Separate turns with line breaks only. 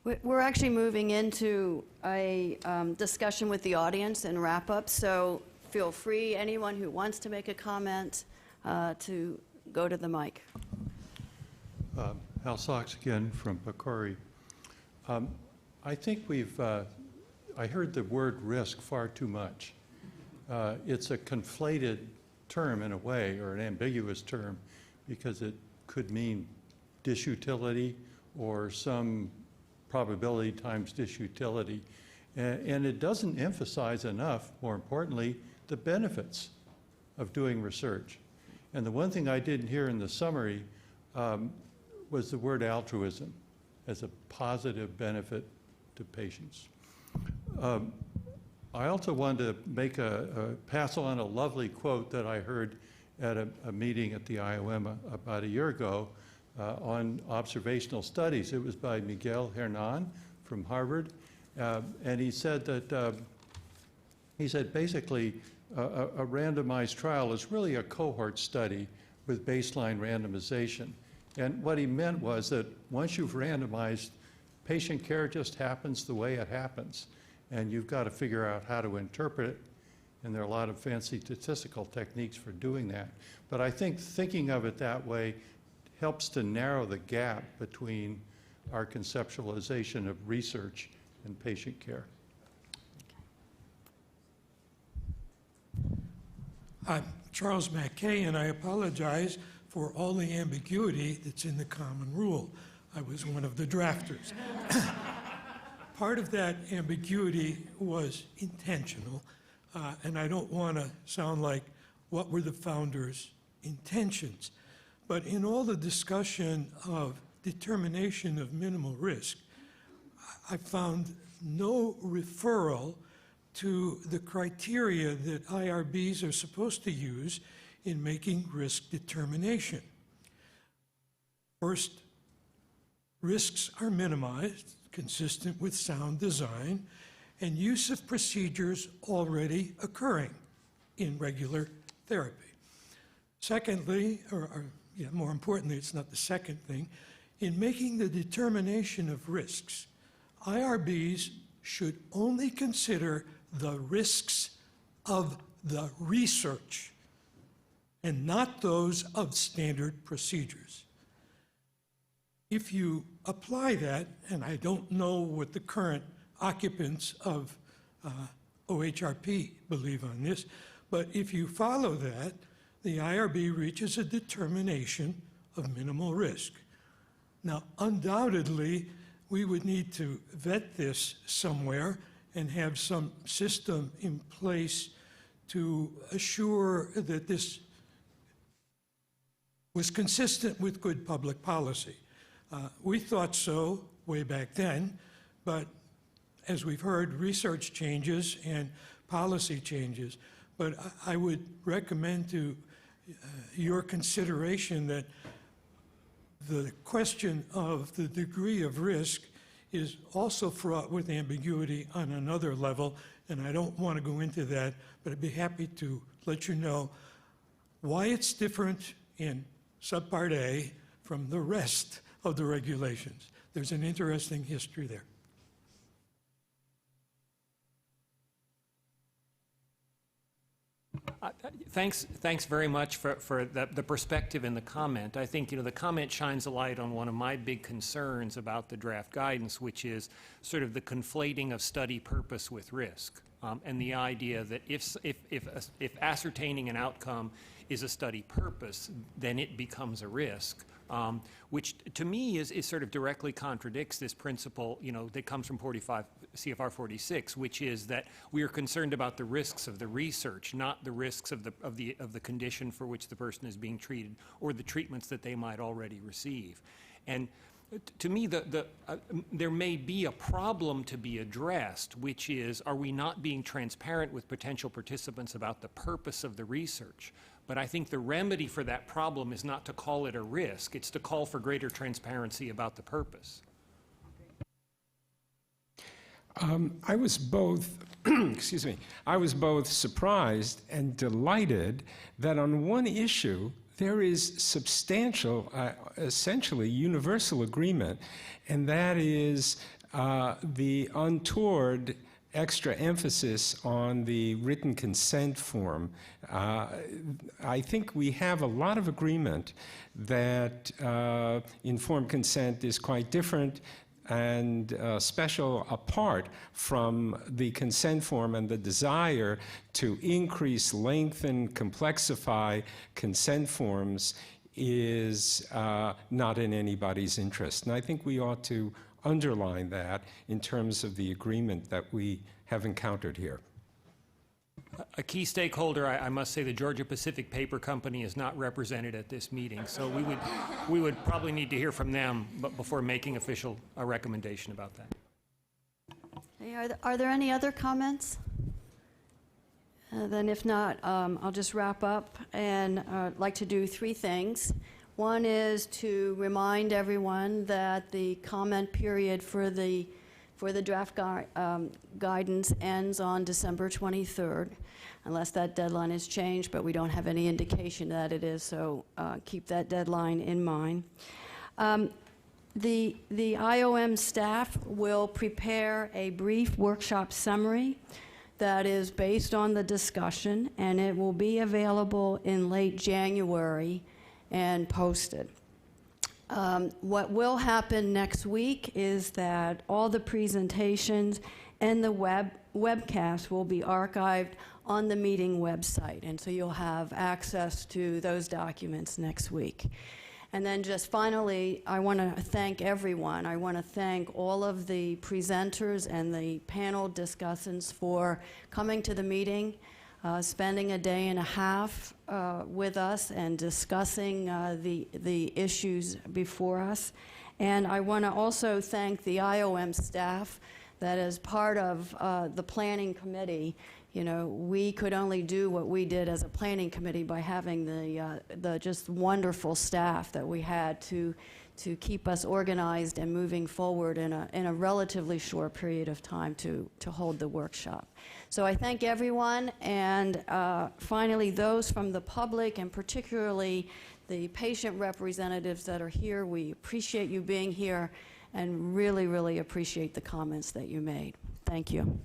We're actually moving into a discussion with the audience and wrap up, so feel free, anyone who wants to make a comment, to go to the mic.
Hal Sox again from Picori. I think I heard the word risk far too much. It's a conflated term in a way, or an ambiguous term, because it could mean disutility or some probability times disutility. And it doesn't emphasize enough, more importantly, the benefits of doing research. And the one thing I didn't hear in the summary was the word altruism as a positive benefit to patients. I also wanted to pass on a lovely quote that I heard at a meeting at the IOM about a year ago on observational studies. It was by Miguel Hernan from Harvard, and he said that basically a randomized trial is really a cohort study with baseline randomization. And what he meant was that once you've randomized, patient care just happens the way it happens, and you've got to figure out how to interpret it. And there are a lot of fancy statistical techniques for doing that. But I think thinking of it that way helps to narrow the gap between our conceptualization of research and patient care.
I'm Charles Mackay, and I apologize for all the ambiguity that's in the common rule. I was one of the drafters. Part of that ambiguity was intentional, and I don't want to sound like what were the founders' intentions. But in all the discussion of determination of minimal risk, I found no referral to the criteria that IRBs are supposed to use in making risk determination. First, risks are minimized, consistent with sound design, and use of procedures already occurring in regular therapy. Secondly, more importantly, it's not the second thing, in making the determination of risks, IRBs should only consider the risks of the research and not those of standard procedures. If you apply that, and I don't know what the current occupants of OHRP believe on this, but if you follow that, the IRB reaches a determination of minimal risk. Now, undoubtedly, we would need to vet this somewhere and have some system in place to assure that this was consistent with good public policy. We thought so way back then, but as we've heard, research changes and policy changes. But I would recommend to your consideration that the question of the degree of risk is also fraught with ambiguity on another level, and I don't want to go into that, but I'd be happy to let you know why it's different in Subpart A from the rest of the regulations. There's an interesting history there.
Thanks very much for the perspective and the comment. I think the comment shines a light on one of my big concerns about the draft guidance, which is sort of the conflating of study purpose with risk, and the idea that if ascertaining an outcome is a study purpose, then it becomes a risk. Which to me is sort of directly contradicts this principle, that comes from 45 CFR 46, which is that we are concerned about the risks of the research, not the risks of the condition for which the person is being treated or the treatments that they might already receive. And to me, there may be a problem to be addressed, which is, are we not being transparent with potential participants about the purpose of the research? But I think the remedy for that problem is not to call it a risk, it's to call for greater transparency about the purpose.
I was both, I was both surprised and delighted that on one issue, there is substantial, essentially universal agreement, and that is the untoward extra emphasis on the written consent form. I think we have a lot of agreement that informed consent is quite different and special apart from the consent form, and the desire to increase, lengthen, complexify consent forms is not in anybody's interest. And I think we ought to underline that in terms of the agreement that we have encountered here.
A key stakeholder, I must say, the Georgia Pacific Paper Company is not represented at this meeting, so we would probably need to hear from them before making a recommendation about that.
Hey, are there any other comments? Then if not, I'll just wrap up, and I'd like to do three things. One is to remind everyone that the comment period for the draft guidance ends on December 23rd, unless that deadline is changed, but we don't have any indication that it is, so keep that deadline in mind. The IOM staff will prepare a brief workshop summary that is based on the discussion, and it will be available in late January and posted. What will happen next week is that all the presentations and the webcast will be archived on the meeting website, and so you'll have access to those documents next week. And then just finally, I want to thank everyone. I want to thank all of the presenters and the panel discussants for coming to the meeting, spending a day and a half with us and discussing the issues before us. And I want to also thank the IOM staff that as part of the planning committee, you know, we could only do what we did as a planning committee by having the just wonderful staff that we had to keep us organized and moving forward in a relatively short period of time to hold the workshop. So I thank everyone, and finally those from the public, and particularly the patient representatives that are here. We appreciate you being here and really, really appreciate the comments that you made. Thank you.